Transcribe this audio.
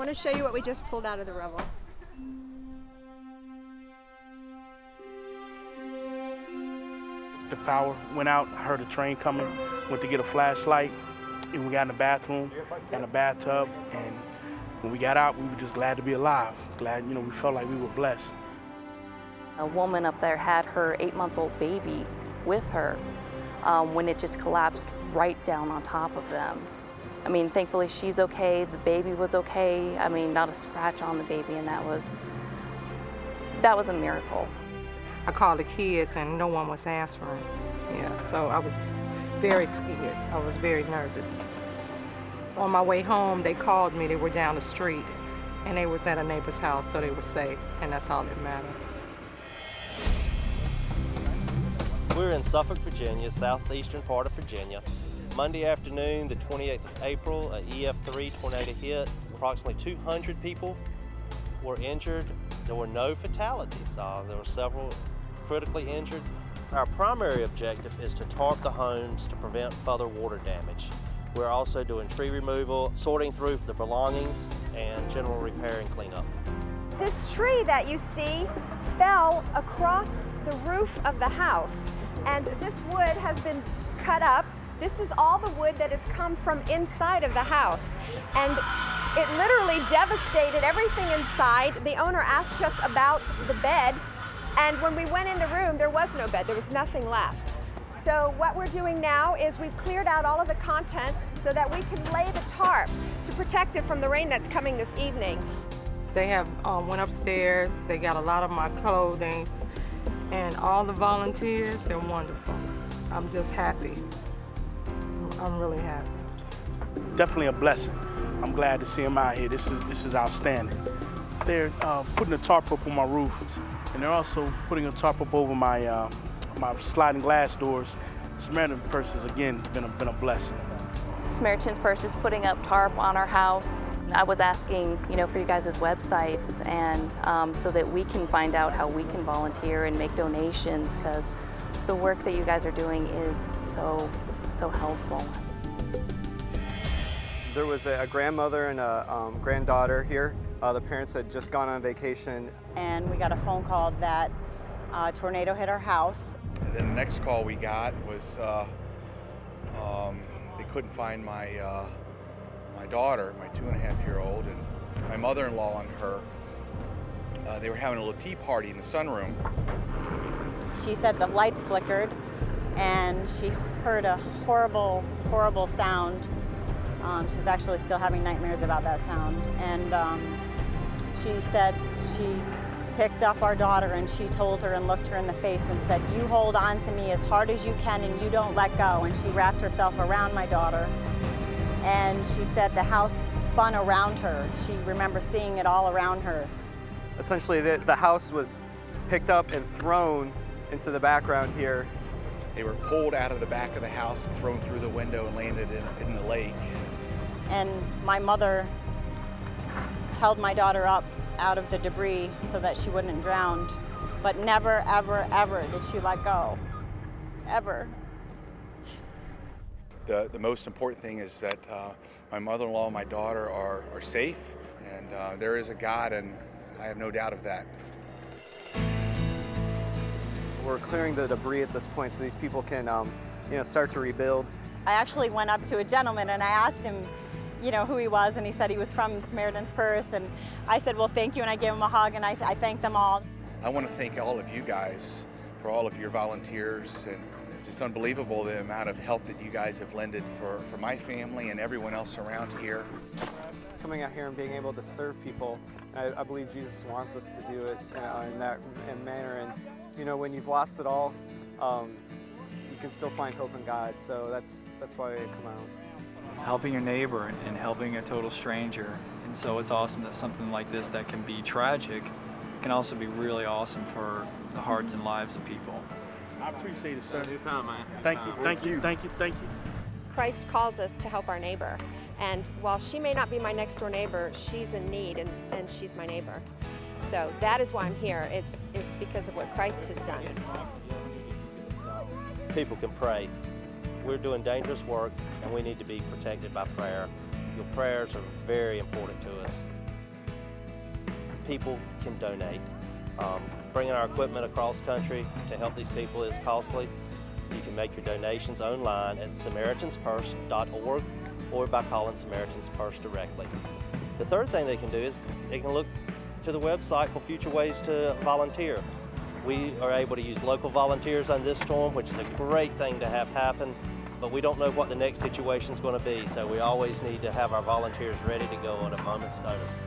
want to show you what we just pulled out of the rubble. The power went out, I heard a train coming, went to get a flashlight, and we got in the bathroom, got in the bathtub, and when we got out, we were just glad to be alive. Glad, you know, we felt like we were blessed. A woman up there had her 8-month-old baby with her when it just collapsed right down on top of them. I mean, thankfully she's okay, the baby was okay. I mean, not a scratch on the baby, and that was a miracle. I called the kids and no one was answering. Yeah, so I was very scared. I was very nervous. On my way home, they called me. They were down the street, and they was at a neighbor's house, so they were safe, and that's all that mattered. We're in Suffolk, Virginia, southeastern part of Virginia. Monday afternoon, the 28th of April, an EF3 tornado hit. Approximately 200 people were injured. There were no fatalities. There were several critically injured. Our primary objective is to tarp the homes to prevent further water damage. We're also doing tree removal, sorting through the belongings, and general repair and cleanup. This tree that you see fell across the roof of the house, and this wood has been cut up. This is all the wood that has come from inside of the house, and it literally devastated everything inside. The owner asked us about the bed, and when we went in the room, there was no bed. There was nothing left. So what we're doing now is we've cleared out all of the contents so that we can lay the tarp to protect it from the rain that's coming this evening. They have went upstairs. They got a lot of my clothing, and all the volunteers, they're wonderful. I'm just happy. I'm really happy. Definitely a blessing. I'm glad to see them out here. This is outstanding. They're putting a tarp up on my roof, and they're also putting a tarp up over my my sliding glass doors. Samaritans Purse has again been a blessing. Samaritans Purse is putting up tarp on our house. I was asking, you know, for you guys' websites, and so that we can find out how we can volunteer and make donations, because the work that you guys are doing is so helpful. There was a grandmother and a granddaughter here. The parents had just gone on vacation. And we got a phone call that a tornado hit our house. And then the next call we got was they couldn't find my daughter, my 2.5-year-old, and my mother-in-law and her. They were having a little tea party in the sunroom. She said the lights flickered, and she heard a horrible, horrible sound. She's actually still having nightmares about that sound. And she said she picked up our daughter, and she told her and looked her in the face and said, "You hold on to me as hard as you can and you don't let go." And she wrapped herself around my daughter. And she said the house spun around her. She remembers seeing it all around her. Essentially, the house was picked up and thrown into the background here. They were pulled out of the back of the house and thrown through the window and landed in the lake. And my mother held my daughter up out of the debris so that she wouldn't drown, but never, ever, ever did she let go, ever. The most important thing is that my mother-in-law and my daughter are safe, and there is a God, and I have no doubt of that. We're clearing the debris at this point so these people can you know, start to rebuild. I actually went up to a gentleman and I asked him, you know, who he was, and he said he was from Samaritans Purse, and I said, well, thank you, and I gave him a hug, and I thanked them all. I want to thank all of you guys for all of your volunteers, and it's unbelievable the amount of help that you guys have lended for my family and everyone else around here. Coming out here and being able to serve people, I believe Jesus wants us to do it in that manner. And you know, when you've lost it all, you can still find hope in God. So that's why I come out. Helping your neighbor and helping a total stranger. And so it's awesome that something like this that can be tragic can also be really awesome for the hearts and lives of people. I appreciate it, sir. Anytime, man. Thank you, thank you, thank you, thank you. Christ calls us to help our neighbor. And while she may not be my next door neighbor, she's in need, and she's my neighbor. So that is why I'm here. It's because of what Christ has done. People can pray. We're doing dangerous work, and we need to be protected by prayer. Your prayers are very important to us. people can donate. Bringing our equipment across country to help these people is costly. You can make your donations online at Samaritans.org or by calling Samaritans Purse directly. The third thing they can do is they can look to the website for future ways to volunteer. We are able to use local volunteers on this storm, which is a great thing to have happen, but we don't know what the next situation is going to be, so we always need to have our volunteers ready to go at a moment's notice.